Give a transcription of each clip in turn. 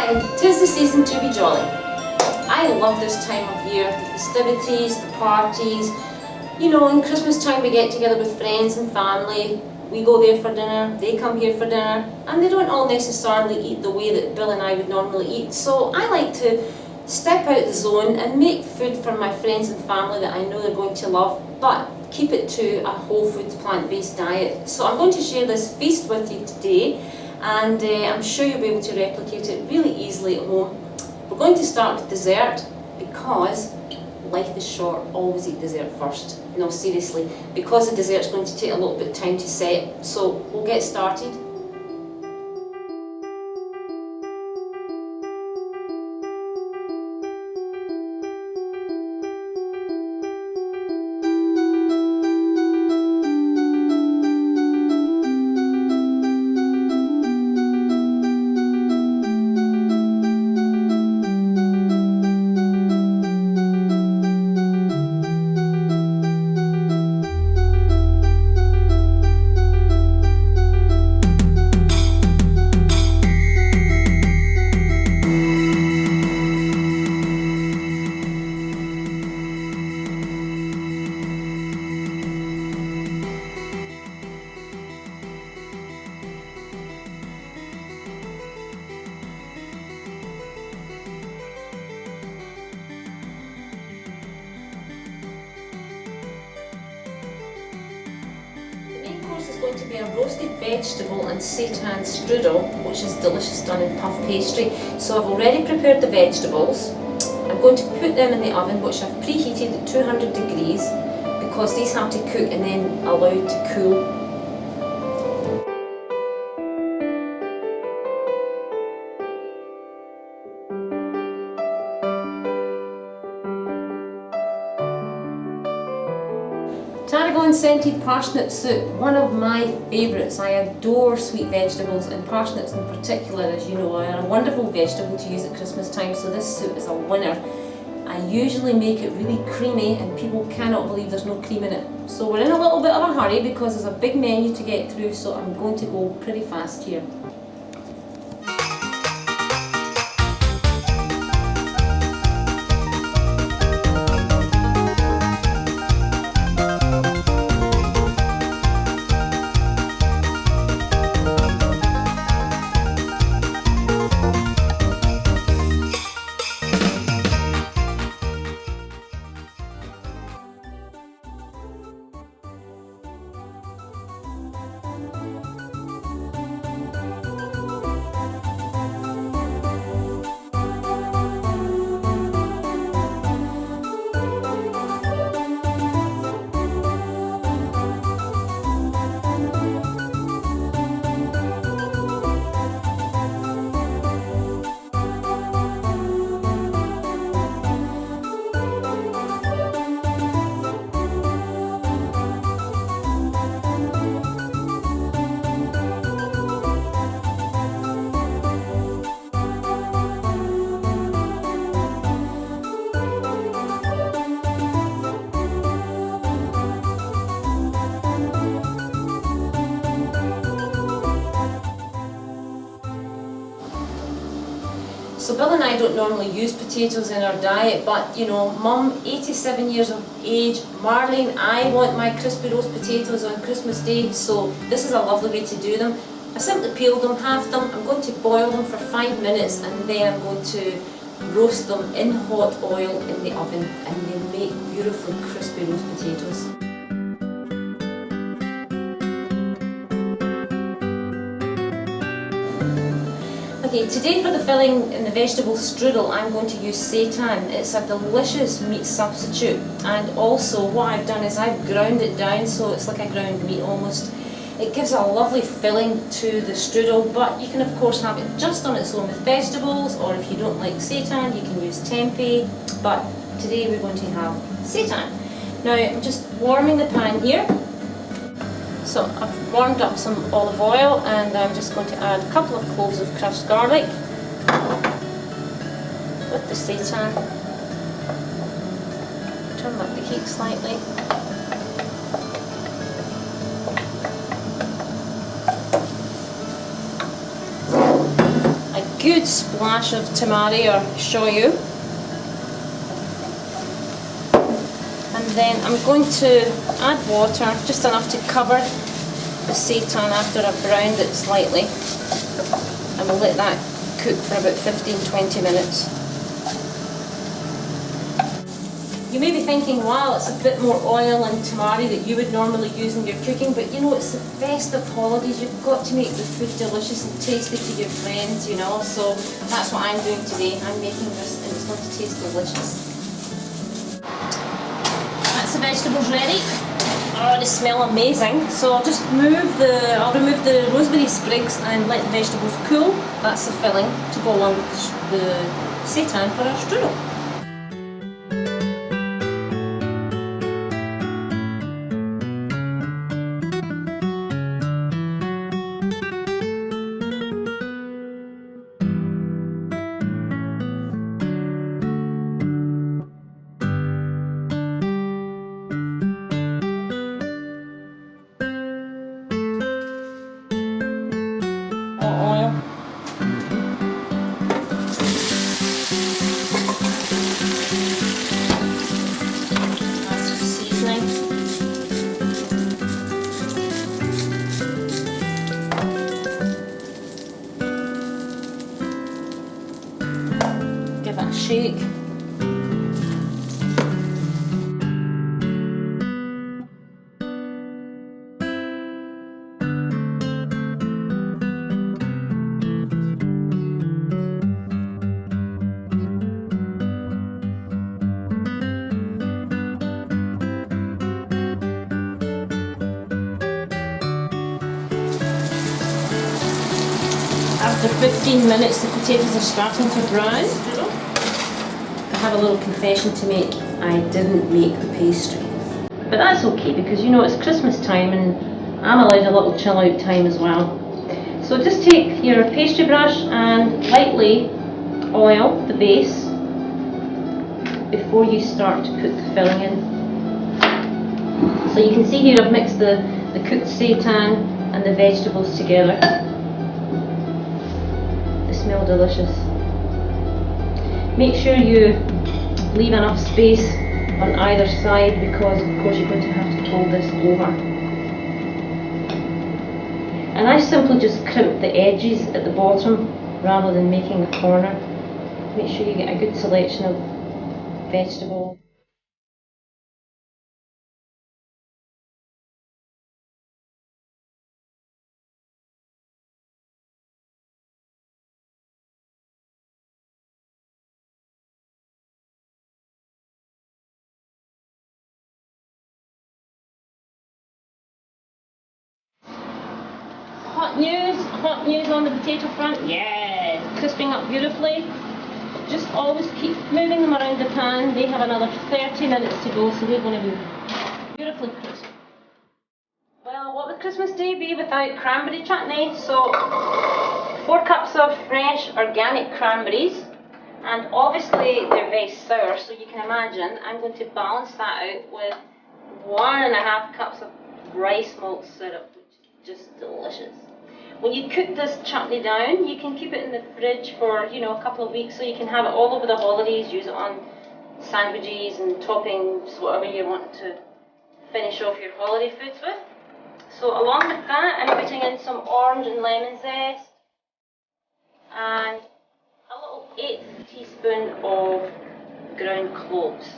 and 'tis the season to be jolly. I love this time of year, the festivities, the parties. You know, in Christmas time we get together with friends and family. We go there for dinner, they come here for dinner, and they don't all necessarily eat the way that Bill and I would normally eat. So I like to step out the zone and make food for my friends and family that I know they're going to love, but keep it to a whole foods plant-based diet. So I'm going to share this feast with you today, and I'm sure you'll be able to replicate it really easily at home. We're going to start with dessert because life is short, always eat dessert first. No, seriously, because the dessert's going to take a little bit of time to set, so we'll get started. This is going to be a roasted vegetable and seitan strudel, which is delicious done in puff pastry. So I've already prepared the vegetables. I'm going to put them in the oven, which I've preheated at 200 degrees because these have to cook and then allowed to cool. Tarragon scented parsnip soup, one of my favourites. I adore sweet vegetables, and parsnips in particular, as you know, are a wonderful vegetable to use at Christmas time, so this soup is a winner. I usually make it really creamy and people cannot believe there's no cream in it. So we're in a little bit of a hurry because there's a big menu to get through, so I'm going to go pretty fast here. So Bill and I don't normally use potatoes in our diet, but you know, Mum, 87 years of age, Marlene, I want my crispy roast potatoes on Christmas Day, so this is a lovely way to do them. I simply peel them, half them, I'm going to boil them for 5 minutes, and then I'm going to roast them in hot oil in the oven, and they make beautiful crispy roast potatoes. Okay, today for the filling in the vegetable strudel, I'm going to use seitan. It's a delicious meat substitute, and also what I've done is I've ground it down so it's like a ground meat almost. It gives a lovely filling to the strudel, but you can of course have it just on its own with vegetables, or if you don't like seitan you can use tempeh, but today we're going to have seitan. Now I'm just warming the pan here. So I've warmed up some olive oil, and I'm just going to add a couple of cloves of crushed garlic with the seitan. Turn up the heat slightly. A good splash of tamari or shoyu. And then I'm going to add water, just enough to cover the seitan after I've browned it slightly. And we'll let that cook for about 15-20 minutes. You may be thinking, wow, it's a bit more oil and tamari that you would normally use in your cooking, but you know, it's the festive holidays. You've got to make the food delicious and tasty for your friends, you know, so that's what I'm doing today. I'm making this and it's going to taste delicious. That's the vegetables ready. Oh, they smell amazing. So I'll just I'll remove the rosemary sprigs and let the vegetables cool. That's the filling to go along with the seitan for our strudel. Oil. That's the seasoning. Give it a shake. After 15 minutes the potatoes are starting to brown. I have a little confession to make. I didn't make the pastry. But that's okay because you know it's Christmas time and I'm allowed a little chill out time as well. So just take your pastry brush and lightly oil the base before you start to put the filling in. So you can see here I've mixed the cooked seitan and the vegetables together. They smell delicious. Make sure you leave enough space on either side because of course you're going to have to fold this over. And I simply just crimp the edges at the bottom rather than making a corner. Make sure you get a good selection of vegetables. Hot news on the potato front. Yeah, crisping up beautifully. Just always keep moving them around the pan. They have another 30 minutes to go, so they're going to be beautifully crisp. Well, what would Christmas Day be without cranberry chutney? So, 4 cups of fresh organic cranberries, and obviously they're very sour, so you can imagine I'm going to balance that out with 1.5 cups of rice malt syrup, which is just delicious. When you cook this chutney down, you can keep it in the fridge for, you know, a couple of weeks so you can have it all over the holidays, use it on sandwiches and toppings, whatever you want to finish off your holiday foods with. So along with that, I'm putting in some orange and lemon zest and a little 1/8 teaspoon of ground cloves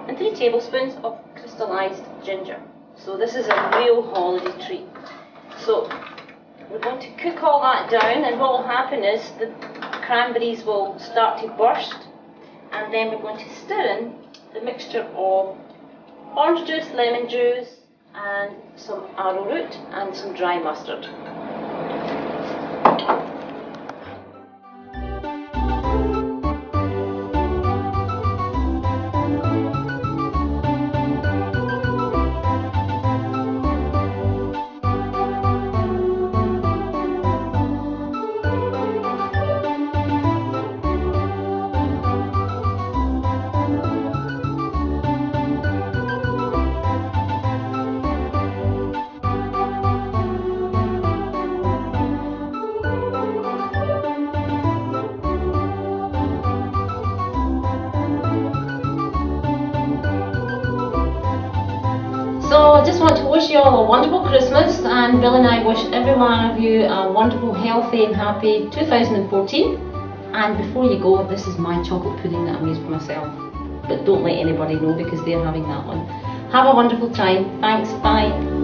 and 3 tablespoons of crystallized ginger. So this is a real holiday treat. So we're going to cook all that down, and what will happen is the cranberries will start to burst, and then we're going to stir in the mixture of orange juice, lemon juice, and some arrowroot and some dry mustard. wish you all a wonderful Christmas, and Bill and I wish every one of you a wonderful, healthy and happy 2014. And before you go, this is my chocolate pudding that I made for myself. But don't let anybody know because they're having that one. Have a wonderful time. Thanks, bye.